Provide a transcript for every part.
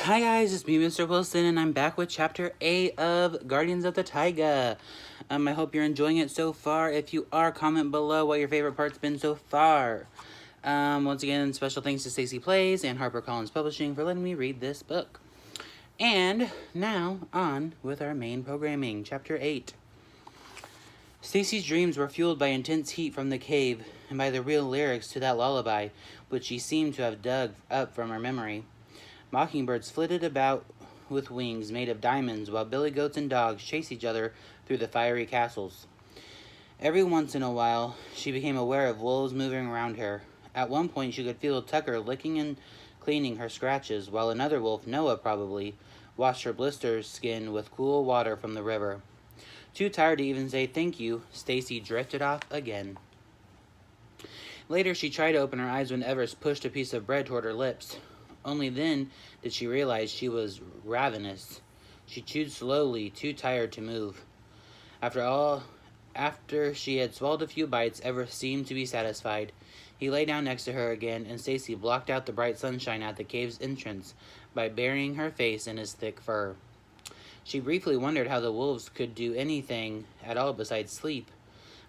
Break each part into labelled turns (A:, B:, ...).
A: Hi guys, it's me, Mr. Wilson, and I'm back with Chapter 8 of Guardians of the Taiga. I hope you're enjoying it so far. If you are, comment below what your favorite part's been so far. Once again, special thanks to StacyPlays and Harper Publishing for letting me read this book. And now, on with our main programming, Chapter 8. Stacy's dreams were fueled by intense heat from the cave and by the real lyrics to that lullaby, which she seemed to have dug up from her memory. Mockingbirds flitted about with wings made of diamonds, while billy goats and dogs chased each other through the fiery castles. Every once in a while, she became aware of wolves moving around her. At one point, she could feel Tucker licking and cleaning her scratches, while another wolf, Noah probably, washed her blister skin with cool water from the river. Too tired to even say thank you, Stacy drifted off again. Later, she tried to open her eyes when Everest pushed a piece of bread toward her lips. Only then did she realize she was ravenous. She chewed slowly, too tired to move. After she had swallowed a few bites, Everest seemed to be satisfied. He lay down next to her again, and Stacy blocked out the bright sunshine at the cave's entrance by burying her face in his thick fur. She briefly wondered how the wolves could do anything at all besides sleep,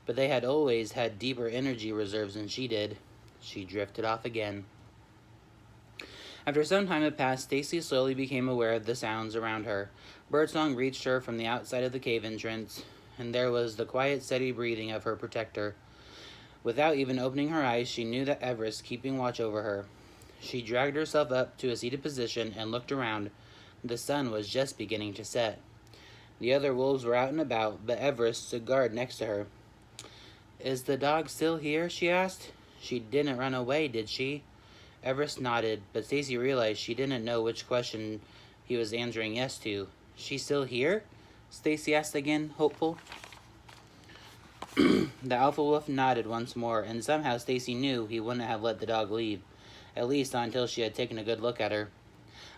A: but they had always had deeper energy reserves than she did. She drifted off again. After some time had passed, Stacy slowly became aware of the sounds around her. Birdsong reached her from the outside of the cave entrance, and there was the quiet, steady breathing of her protector. Without even opening her eyes, she knew that Everest was keeping watch over her. She dragged herself up to a seated position and looked around. The sun was just beginning to set. The other wolves were out and about, but Everest stood guard next to her. "Is the dog still here?" she asked. "She didn't run away, did she?" Everest nodded, but Stacy realized she didn't know which question he was answering yes to. "She's still here?" Stacy asked again, hopeful. The alpha wolf nodded once more, and somehow Stacy knew he wouldn't have let the dog leave, at least not until she had taken a good look at her.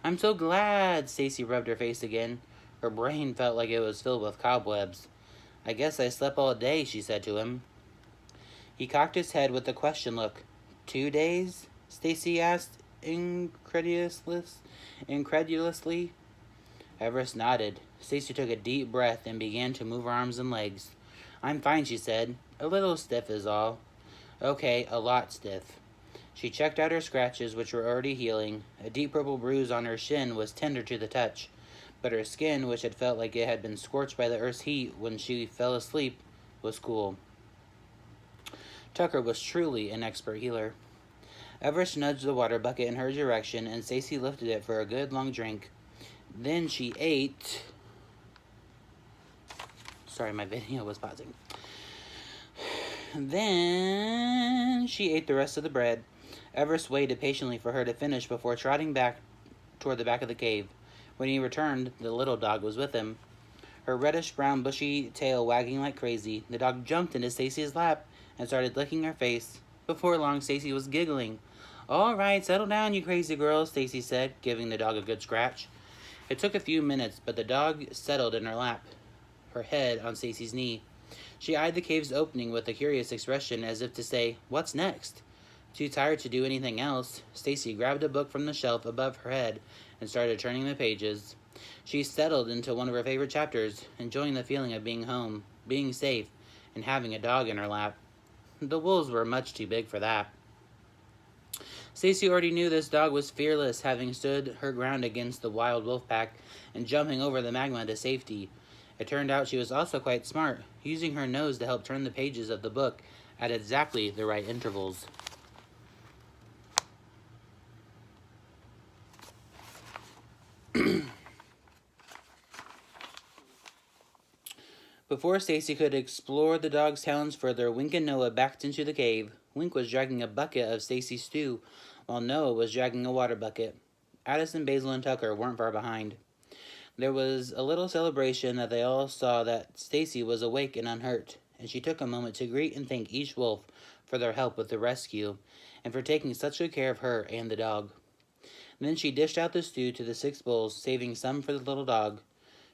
A: "I'm so glad!" Stacy rubbed her face again. Her brain felt like it was filled with cobwebs. "I guess I slept all day," she said to him. He cocked his head with a question look. 2 days? Stacy asked incredulously. Everest nodded. Stacy took a deep breath and began to move her arms and legs. "I'm fine," she said. "A little stiff is all." "Okay, a lot stiff." She checked out her scratches, which were already healing. A deep purple bruise on her shin was tender to the touch, but her skin, which had felt like it had been scorched by the earth's heat when she fell asleep, was cool. Tucker was truly an expert healer. Everest nudged the water bucket in her direction, and Stacy lifted it for a good long drink. Then she ate... Sorry, my video was pausing. Then she ate the rest of the bread. Everest waited patiently for her to finish before trotting back toward the back of the cave. When he returned, the little dog was with him. Her reddish-brown bushy tail wagging like crazy, the dog jumped into Stacy's lap and started licking her face. Before long, Stacy was giggling. "All right, settle down, you crazy girl," Stacy said, giving the dog a good scratch. It took a few minutes, but the dog settled in her lap, her head on Stacy's knee. She eyed the cave's opening with a curious expression, as if to say, "What's next?" Too tired to do anything else, Stacy grabbed a book from the shelf above her head and started turning the pages. She settled into one of her favorite chapters, enjoying the feeling of being home, being safe, and having a dog in her lap. The wolves were much too big for that. Stacy already knew this dog was fearless, having stood her ground against the wild wolf pack and jumping over the magma to safety. It turned out she was also quite smart, using her nose to help turn the pages of the book at exactly the right intervals. Before Stacy could explore the dog's talons further, Wink and Noah backed into the cave. Wink was dragging a bucket of Stacy's stew, while Noah was dragging a water bucket. Addison, Basil, and Tucker weren't far behind. There was a little celebration that they all saw that Stacy was awake and unhurt, and she took a moment to greet and thank each wolf for their help with the rescue, and for taking such good care of her and the dog. Then she dished out the stew to the 6 bulls, saving some for the little dog.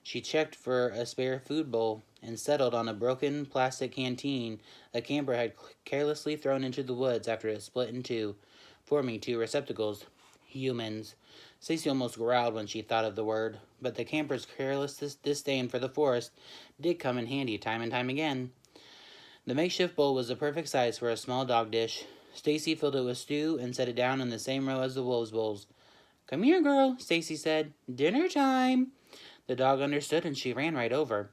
A: She checked for a spare food bowl and settled on a broken plastic canteen a camper had carelessly thrown into the woods after it split in two, forming 2 receptacles. Humans. Stacy almost growled when she thought of the word, but the camper's careless disdain for the forest did come in handy time and time again. The makeshift bowl was the perfect size for a small dog dish. Stacy filled it with stew and set it down in the same row as the wolves' bowls. "Come here, girl," Stacy said. "Dinner time." The dog understood and she ran right over.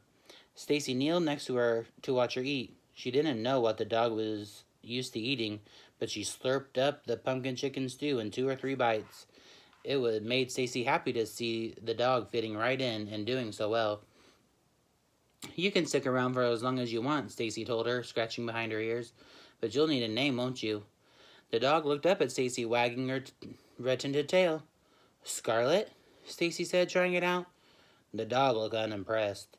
A: Stacy kneeled next to her to watch her eat. She didn't know what the dog was used to eating, but she slurped up the pumpkin chicken stew in 2 or 3 bites. It would made Stacy happy to see the dog fitting right in and doing so well. "You can stick around for as long as you want," Stacy told her, scratching behind her ears. "But you'll need a name, won't you?" The dog looked up at Stacy, wagging her red-tinted tail. "Scarlet?" Stacy said, trying it out. The dog looked unimpressed.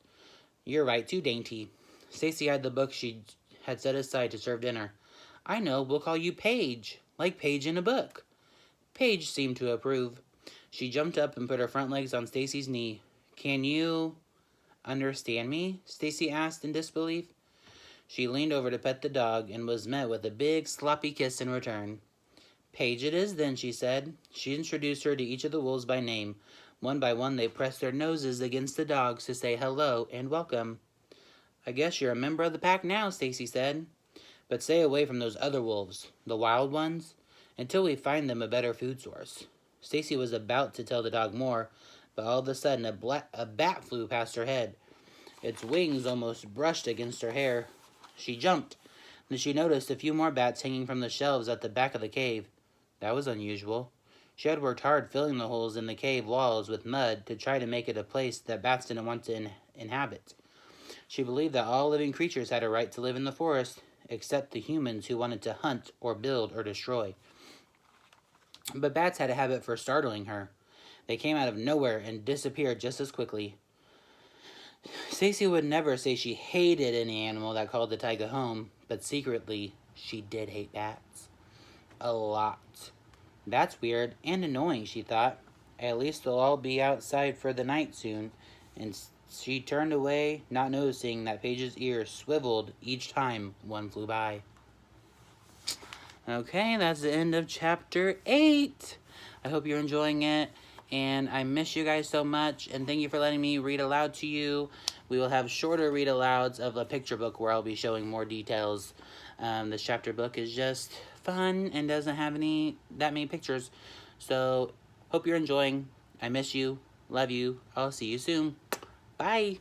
A: "You're right, too dainty." Stacy had the book she had set aside to serve dinner. "I know, we'll call you Paige, like page in a book." Paige seemed to approve. She jumped up and put her front legs on Stacy's knee. "Can you understand me?" Stacy asked in disbelief. She leaned over to pet the dog and was met with a big, sloppy kiss in return. "Paige it is, then," she said. She introduced her to each of the wolves by name. One by one, they pressed their noses against the dogs to say hello and welcome. "I guess you're a member of the pack now," Stacy said. "But stay away from those other wolves, the wild ones, until we find them a better food source." Stacy was about to tell the dog more, but all of a sudden a bat flew past her head. Its wings almost brushed against her hair. She jumped. Then she noticed a few more bats hanging from the shelves at the back of the cave. That was unusual. She had worked hard filling the holes in the cave walls with mud to try to make it a place that bats didn't want to inhabit. She believed that all living creatures had a right to live in the forest, except the humans who wanted to hunt or build or destroy. But bats had a habit for startling her. They came out of nowhere and disappeared just as quickly. Stacy would never say she hated any animal that called the taiga home, but secretly, she did hate bats. A lot. "That's weird and annoying," she thought. "At least they'll all be outside for the night soon." And she turned away, not noticing that Paige's ears swiveled each time one flew by. Okay, that's the end of Chapter 8. I hope you're enjoying it, and I miss you guys so much, and thank you for letting me read aloud to you. We will have shorter read-alouds of a picture book where I'll be showing more details. This chapter book is just fun and doesn't have that many pictures. So, hope you're enjoying. I miss you. Love you. I'll see you soon. Bye.